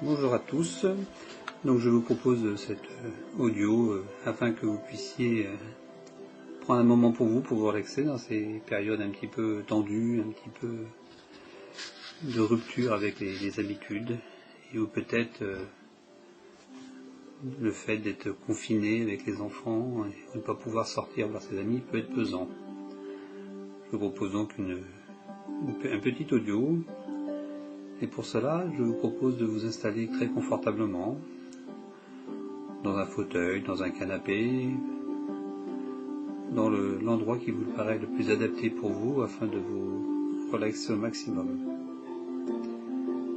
Bonjour à tous, donc je vous propose cet audio afin que vous puissiez prendre un moment pour vous relaxer dans ces périodes un petit peu tendues, un petit peu de rupture avec les habitudes, et où peut-être le fait d'être confiné avec les enfants et de ne pas pouvoir sortir voir ses amis peut être pesant. Je vous propose donc un petit audio. Et pour cela, je vous propose de vous installer très confortablement dans un fauteuil, dans un canapé, dans l'endroit qui vous paraît le plus adapté pour vous afin de vous relaxer au maximum.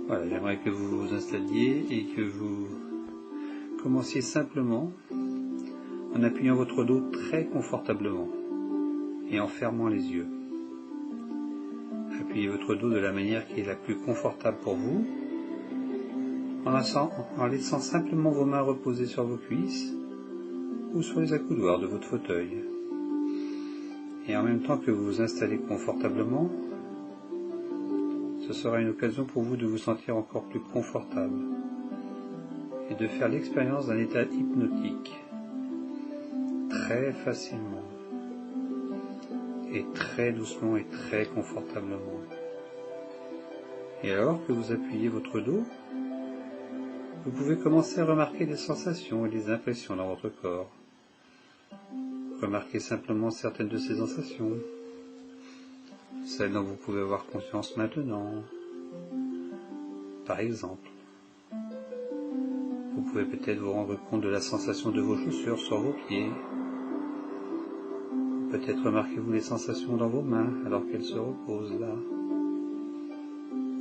Voilà, j'aimerais que vous vous installiez et que vous commenciez simplement en appuyant votre dos très confortablement et en fermant les yeux. Appuyez votre dos de la manière qui est la plus confortable pour vous, en laissant simplement vos mains reposer sur vos cuisses ou sur les accoudoirs de votre fauteuil. Et en même temps que vous vous installez confortablement, ce sera une occasion pour vous de vous sentir encore plus confortable et de faire l'expérience d'un état hypnotique très facilement et très doucement et très confortablement. Et alors que vous appuyez votre dos, vous pouvez commencer à remarquer les sensations et les impressions dans votre corps. Remarquez simplement certaines de ces sensations, celles dont vous pouvez avoir conscience maintenant. Par exemple, vous pouvez peut-être vous rendre compte de la sensation de vos chaussures sur vos pieds. Peut-être remarquez-vous les sensations dans vos mains alors qu'elles se reposent là.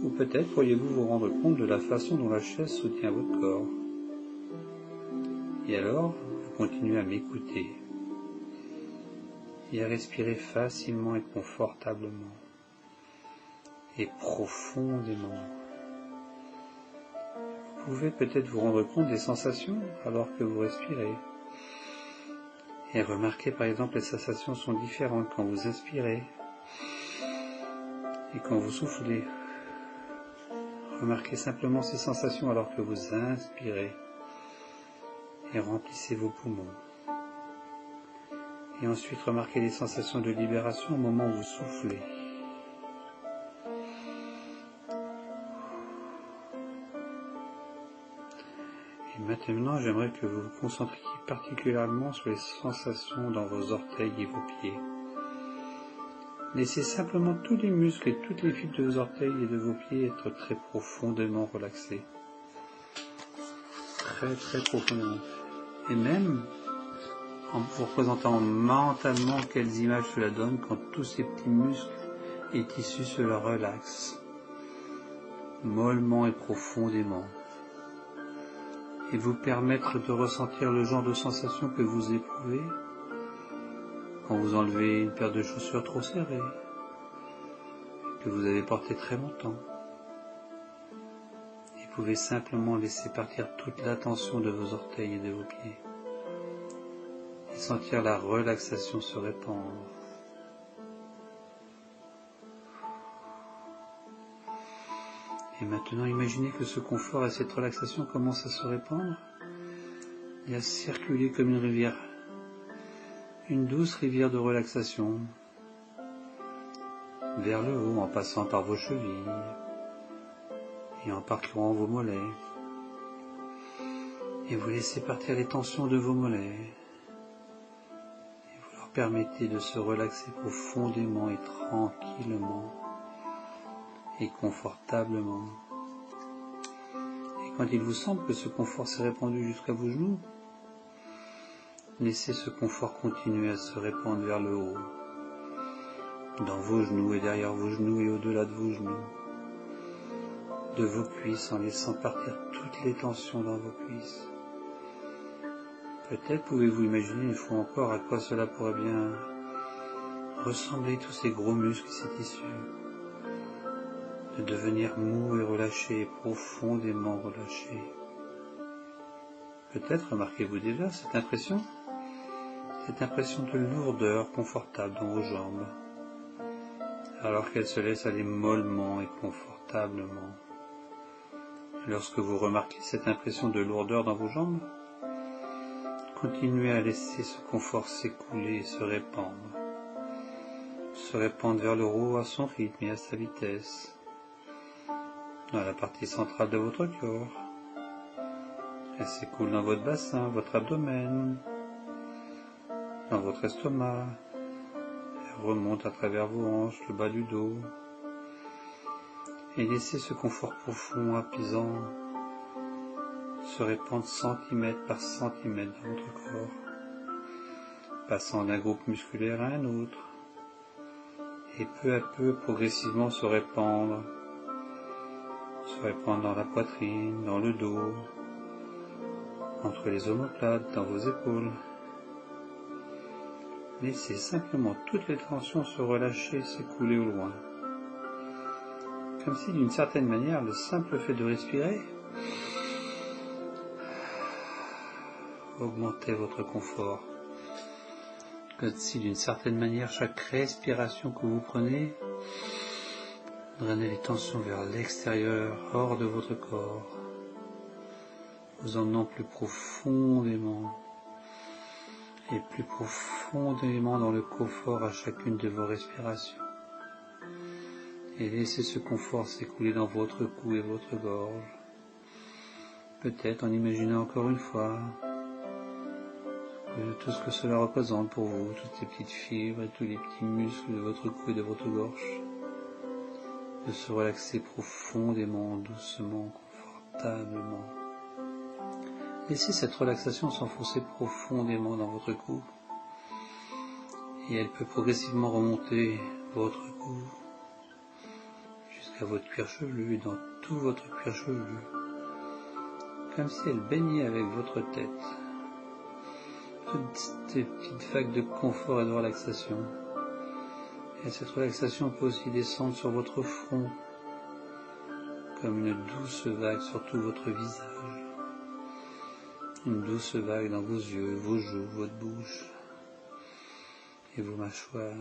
Ou peut-être pourriez-vous vous rendre compte de la façon dont la chaise soutient votre corps. Et alors, vous continuez à m'écouter et à respirer facilement et confortablement et profondément. Vous pouvez peut-être vous rendre compte des sensations alors que vous respirez. Et remarquez par exemple les sensations sont différentes quand vous inspirez et quand vous soufflez. Remarquez simplement ces sensations alors que vous inspirez et remplissez vos poumons. Et ensuite remarquez les sensations de libération au moment où vous soufflez. Et maintenant, j'aimerais que vous vous concentriez particulièrement sur les sensations dans vos orteils et vos pieds. Laissez simplement tous les muscles et toutes les fibres de vos orteils et de vos pieds être très profondément relaxés. Très très profondément. Et même en vous représentant mentalement quelles images cela donne quand tous ces petits muscles et tissus se relaxent, mollement et profondément, et vous permettre de ressentir le genre de sensation que vous éprouvez quand vous enlevez une paire de chaussures trop serrées, que vous avez portées très longtemps. Et vous pouvez simplement laisser partir toute la tension de vos orteils et de vos pieds, et sentir la relaxation se répandre. Et maintenant, imaginez que ce confort et cette relaxation commencent à se répandre et à circuler comme une rivière, une douce rivière de relaxation, vers le haut en passant par vos chevilles et en parcourant vos mollets. Et vous laissez partir les tensions de vos mollets et vous leur permettez de se relaxer profondément et tranquillement et confortablement. Et quand il vous semble que ce confort s'est répandu jusqu'à vos genoux, laissez ce confort continuer à se répandre vers le haut, dans vos genoux et derrière vos genoux et au-delà de vos genoux, de vos cuisses en laissant partir toutes les tensions dans vos cuisses. Peut-être pouvez-vous imaginer une fois encore à quoi cela pourrait bien ressembler tous ces gros muscles et ces tissus, de devenir mous et relâchés, profondément relâchés. Peut-être remarquez-vous déjà cette impression de lourdeur confortable dans vos jambes, alors qu'elles se laissent aller mollement et confortablement, Lorsque vous remarquez cette impression de lourdeur dans vos jambes, continuez à laisser ce confort s'écouler et se répandre vers le haut à son rythme et à sa vitesse, dans la partie centrale de votre corps. Elle s'écoule dans votre bassin, votre abdomen, dans votre estomac. Elle remonte à travers vos hanches, le bas du dos. Et laissez ce confort profond, apaisant, se répandre centimètre par centimètre dans votre corps, passant d'un groupe musculaire à un autre, et peu à peu, progressivement se répandre dans la poitrine, dans le dos, entre les omoplates, dans vos épaules. Laissez simplement toutes les tensions se relâcher, s'écouler au loin. Comme si d'une certaine manière, le simple fait de respirer augmentait votre confort. Comme si d'une certaine manière, chaque respiration que vous prenez drainait les tensions vers l'extérieur, hors de votre corps, vous emmenant plus profondément et plus profondément dans le confort à chacune de vos respirations. Et laissez ce confort s'écouler dans votre cou et votre gorge, peut-être en imaginant encore une fois tout ce que cela représente pour vous, toutes ces petites fibres et tous les petits muscles de votre cou et de votre gorge, de se relaxer profondément, doucement, confortablement. Laissez cette relaxation s'enfoncer profondément dans votre cou, et elle peut progressivement remonter votre cou jusqu'à votre cuir chevelu et dans tout votre cuir chevelu, comme si elle baignait avec votre tête. Toutes ces petites vagues de confort et de relaxation. Et cette relaxation peut aussi descendre sur votre front, comme une douce vague sur tout votre visage. Une douce vague dans vos yeux, vos joues, votre bouche et vos mâchoires.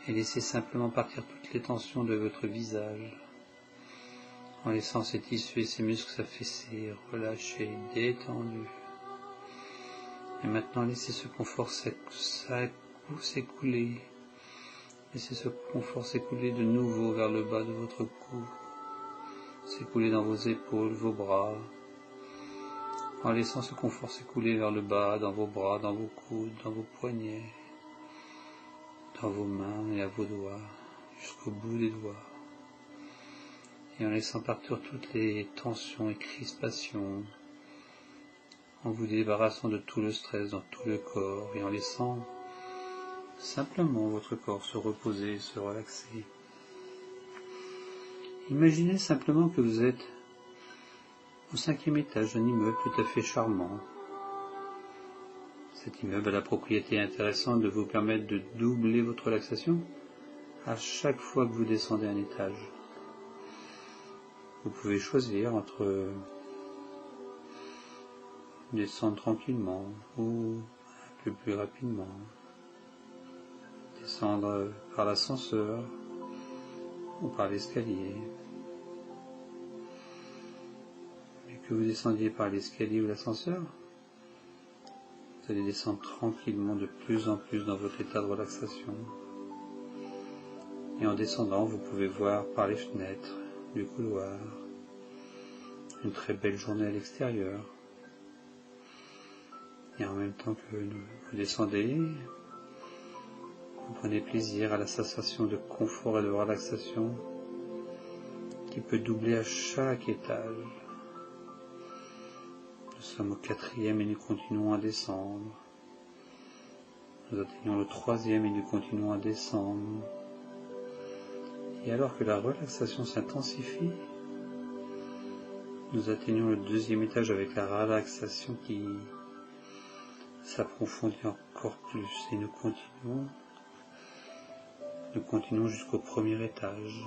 Et laissez simplement partir toutes les tensions de votre visage, en laissant ces tissus et ces muscles s'affaisser, relâcher, détendus. Et maintenant, laissez ce confort s'écouler. Laissez ce confort s'écouler de nouveau vers le bas de votre cou, s'écouler dans vos épaules, vos bras, en laissant ce confort s'écouler vers le bas, dans vos bras, dans vos coudes, dans vos poignets, dans vos mains et à vos doigts, jusqu'au bout des doigts. Et en laissant partir toutes les tensions et crispations, en vous débarrassant de tout le stress dans tout le corps et en laissant simplement votre corps se reposer, se relaxer. Imaginez simplement que vous êtes au 5e étage d'un immeuble tout à fait charmant. Cet immeuble a la propriété intéressante de vous permettre de doubler votre relaxation à chaque fois que vous descendez un étage. Vous pouvez choisir entre descendre tranquillement ou un peu plus rapidement, descendre par l'ascenseur ou par l'escalier. Et que vous descendiez par l'escalier ou l'ascenseur, vous allez descendre tranquillement de plus en plus dans votre état de relaxation. Et en descendant, vous pouvez voir par les fenêtres du couloir une très belle journée à l'extérieur. Et en même temps que vous descendez, vous prenez plaisir à la sensation de confort et de relaxation qui peut doubler à chaque étage. Nous sommes au 4e et nous continuons à descendre. Nous atteignons le 3e et nous continuons à descendre. Et alors que la relaxation s'intensifie, nous atteignons le 2e étage avec la relaxation qui s'approfondit encore plus et nous continuons jusqu'au 1er étage.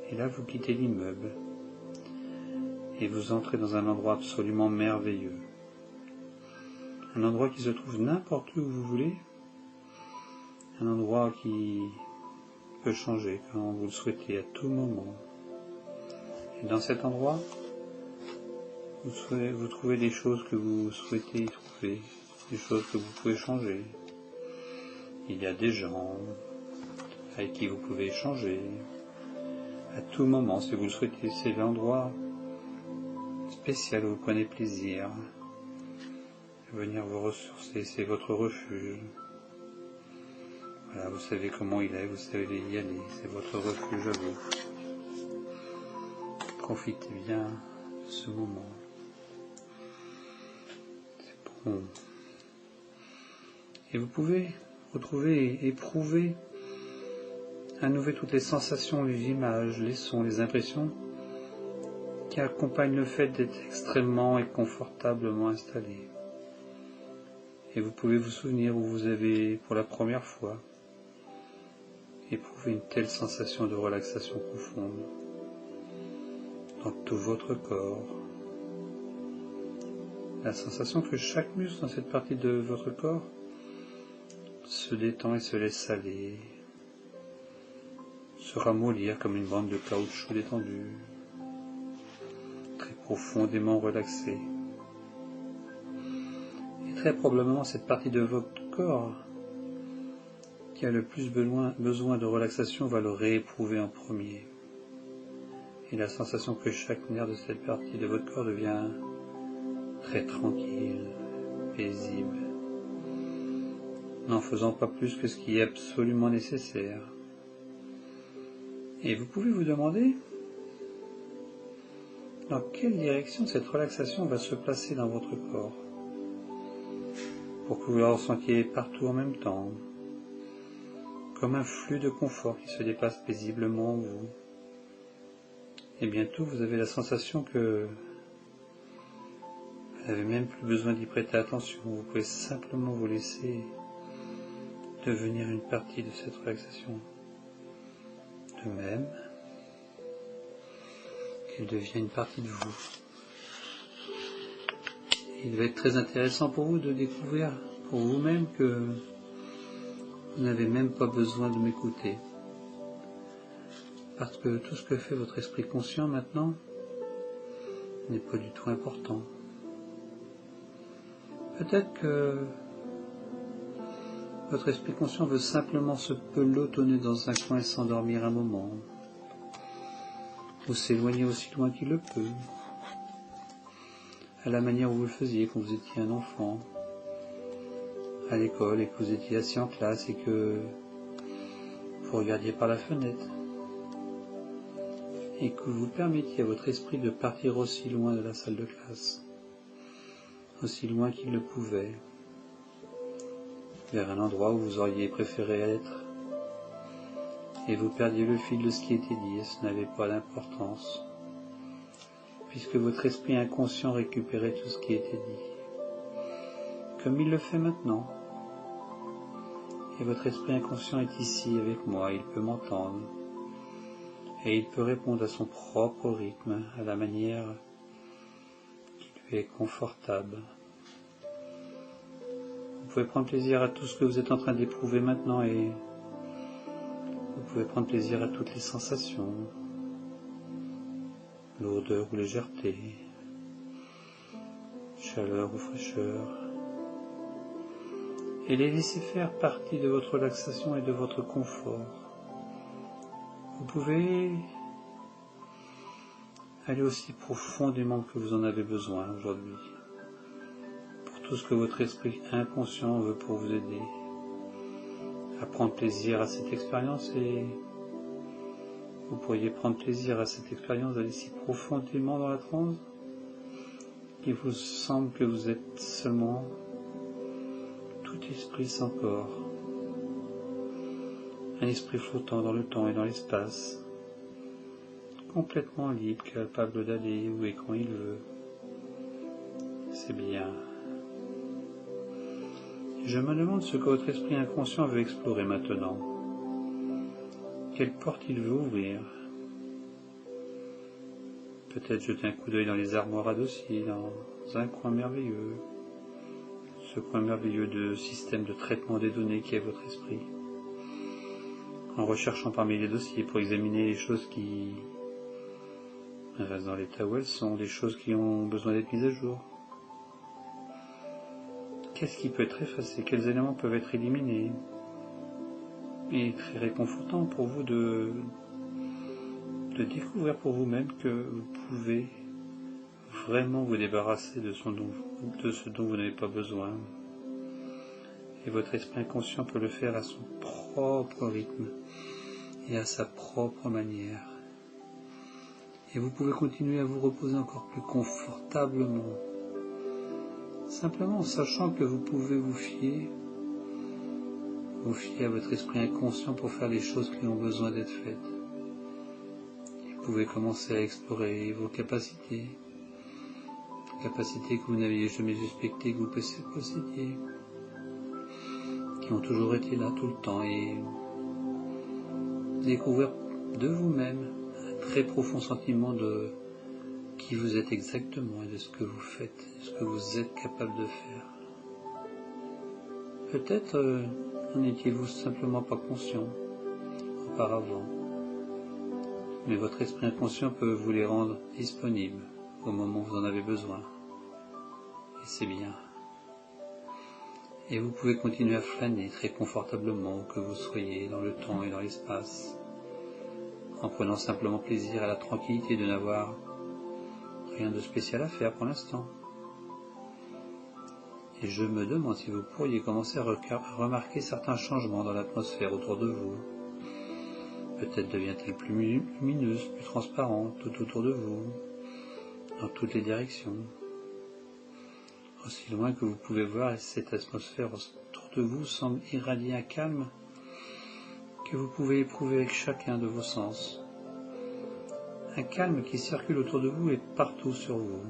Et là, vous quittez l'immeuble et vous entrez dans un endroit absolument merveilleux. Un endroit qui se trouve n'importe où vous voulez, un endroit qui peut changer quand vous le souhaitez à tout moment. Et dans cet endroit, vous trouvez des choses que vous souhaitez y trouver, des choses que vous pouvez changer. Il y a des gens avec qui vous pouvez échanger à tout moment si vous le souhaitez. C'est l'endroit spécial où vous prenez plaisir à venir vous ressourcer, c'est votre refuge. Voilà, vous savez comment il est, vous savez y aller, c'est votre refuge à vous. Profitez bien de ce moment. C'est bon. Et vous pouvez retrouver et éprouver à nouveau toutes les sensations, les images, les sons, les impressions qui accompagnent le fait d'être extrêmement et confortablement installé. Et vous pouvez vous souvenir où vous avez, pour la première fois, éprouvé une telle sensation de relaxation profonde dans tout votre corps. La sensation que chaque muscle dans cette partie de votre corps se détend et se laisse aller, se ramollir comme une bande de caoutchouc détendue, très profondément relaxée. Et très probablement cette partie de votre corps qui a le plus besoin de relaxation va le rééprouver en premier. Et la sensation que chaque nerf de cette partie de votre corps devient très tranquille, paisible, n'en faisant pas plus que ce qui est absolument nécessaire. Et vous pouvez vous demander dans quelle direction cette relaxation va se placer dans votre corps, pour que vous la ressentiez partout en même temps, comme un flux de confort qui se dépasse paisiblement en vous. Et bientôt vous avez la sensation que vous n'avez même plus besoin d'y prêter attention, vous pouvez simplement vous laisser devenir une partie de cette relaxation. De même qu'elle devient une partie de vous. Il va être très intéressant pour vous de découvrir pour vous-même que vous n'avez même pas besoin de m'écouter. Parce que tout ce que fait votre esprit conscient maintenant n'est pas du tout important. Peut-être que votre esprit conscient veut simplement se pelotonner dans un coin et s'endormir un moment, ou s'éloigner aussi loin qu'il le peut, à la manière où vous le faisiez quand vous étiez un enfant, à l'école et que vous étiez assis en classe et que vous regardiez par la fenêtre, et que vous permettiez à votre esprit de partir aussi loin de la salle de classe, aussi loin qu'il le pouvait, vers un endroit où vous auriez préféré être, et vous perdiez le fil de ce qui était dit, et ce n'avait pas d'importance, puisque votre esprit inconscient récupérait tout ce qui était dit, comme il le fait maintenant. Et votre esprit inconscient est ici avec moi, il peut m'entendre, et il peut répondre à son propre rythme, à la manière qui lui est confortable. Vous pouvez prendre plaisir à tout ce que vous êtes en train d'éprouver maintenant et vous pouvez prendre plaisir à toutes les sensations, lourdeur ou légèreté, chaleur ou fraîcheur, et les laisser faire partie de votre relaxation et de votre confort. Vous pouvez aller aussi profondément que vous en avez besoin aujourd'hui, tout ce que votre esprit inconscient veut pour vous aider à prendre plaisir à cette expérience, et vous pourriez prendre plaisir à cette expérience d'aller si profondément dans la transe qu'il vous semble que vous êtes seulement tout esprit sans corps, un esprit flottant dans le temps et dans l'espace, complètement libre, capable d'aller où et quand il veut. C'est bien. Je me demande ce que votre esprit inconscient veut explorer maintenant. Quelle porte il veut ouvrir? Peut-être jeter un coup d'œil dans les armoires à dossiers, dans un coin merveilleux, ce coin merveilleux de système de traitement des données qui est votre esprit, en recherchant parmi les dossiers pour examiner les choses qui Elles restent dans l'état où elles sont, des choses qui ont besoin d'être mises à jour. Qu'est-ce qui peut être effacé? Quels éléments peuvent être éliminés? Et très réconfortant pour vous de découvrir pour vous-même que vous pouvez vraiment vous débarrasser de ce dont vous n'avez pas besoin. Et votre esprit inconscient peut le faire à son propre rythme et à sa propre manière. Et vous pouvez continuer à vous reposer encore plus confortablement, simplement en sachant que vous pouvez vous fier à votre esprit inconscient pour faire les choses qui ont besoin d'être faites. Vous pouvez commencer à explorer vos capacités que vous n'aviez jamais suspecté que vous possédiez, qui ont toujours été là tout le temps, et découvrir de vous-même un très profond sentiment de qui vous êtes exactement et de ce que vous faites, de ce que vous êtes capable de faire. Peut-être n'en étiez-vous simplement pas conscient auparavant, mais votre esprit inconscient peut vous les rendre disponibles au moment où vous en avez besoin. Et c'est bien. Et vous pouvez continuer à flâner très confortablement où que vous soyez dans le temps et dans l'espace, en prenant simplement plaisir à la tranquillité de n'avoir rien de spécial à faire pour l'instant. Et je me demande si vous pourriez commencer à remarquer certains changements dans l'atmosphère autour de vous. Peut-être devient-elle plus lumineuse, plus transparente tout autour de vous, dans toutes les directions. Aussi loin que vous pouvez voir, cette atmosphère autour de vous semble irradier un calme que vous pouvez éprouver avec chacun de vos sens. Un calme qui circule autour de vous et partout sur vous.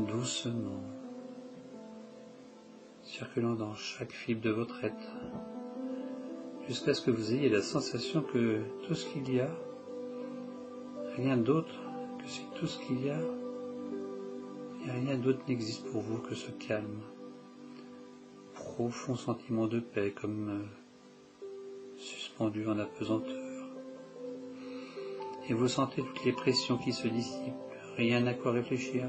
Doucement. Circulant dans chaque fibre de votre être, jusqu'à ce que vous ayez la sensation que tout ce qu'il y a, rien d'autre que c'est tout ce qu'il y a, et rien d'autre n'existe pour vous que ce calme, profond sentiment de paix comme suspendu en apesanteur. Et vous sentez toutes les pressions qui se dissipent, rien à quoi réfléchir,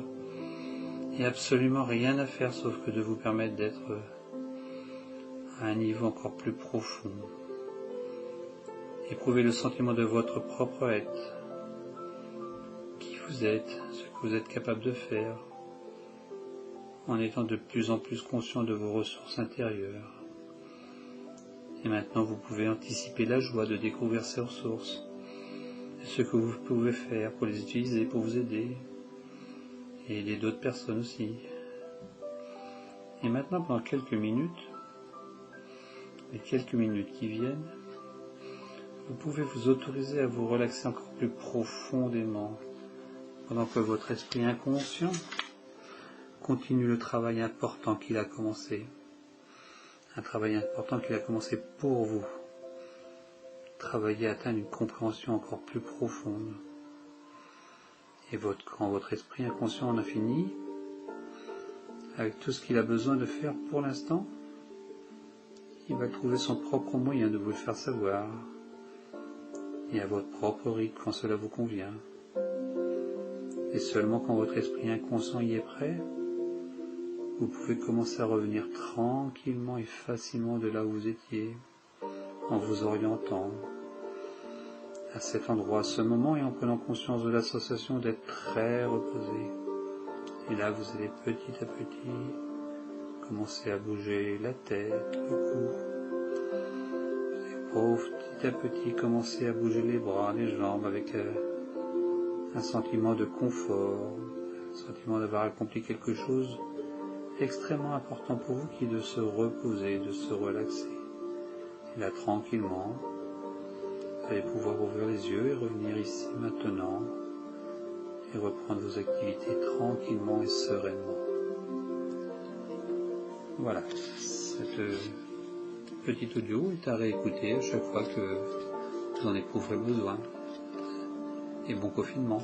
et absolument rien à faire sauf que de vous permettre d'être à un niveau encore plus profond. Éprouvez le sentiment de votre propre être, qui vous êtes, ce que vous êtes capable de faire, en étant de plus en plus conscient de vos ressources intérieures. Et maintenant vous pouvez anticiper la joie de découvrir ces ressources, et ce que vous pouvez faire pour les utiliser, pour vous aider, et aider d'autres personnes aussi. Et maintenant, pendant quelques minutes, les quelques minutes qui viennent, vous pouvez vous autoriser à vous relaxer encore plus profondément, pendant que votre esprit inconscient continue le travail important qu'il a commencé. Un travail important qu'il a commencé pour vous. Travailler à atteindre une compréhension encore plus profonde. Et quand votre esprit inconscient en a fini, avec tout ce qu'il a besoin de faire pour l'instant, il va trouver son propre moyen de vous le faire savoir, et à votre propre rythme quand cela vous convient. Et seulement quand votre esprit inconscient y est prêt, vous pouvez commencer à revenir tranquillement et facilement de là où vous étiez, en vous orientant à cet endroit, à ce moment, et en prenant conscience de la sensation d'être très reposé. Et là, vous allez petit à petit commencer à bouger la tête, le cou. Vous allez petit à petit commencer à bouger les bras, les jambes, avec un sentiment de confort, un sentiment d'avoir accompli quelque chose extrêmement important pour vous, qui est de se reposer, de se relaxer. Et là, tranquillement, vous allez pouvoir ouvrir les yeux et revenir ici maintenant et reprendre vos activités tranquillement et sereinement. Voilà, cette petite audio est à réécouter à chaque fois que vous en éprouverez besoin. Et bon confinement.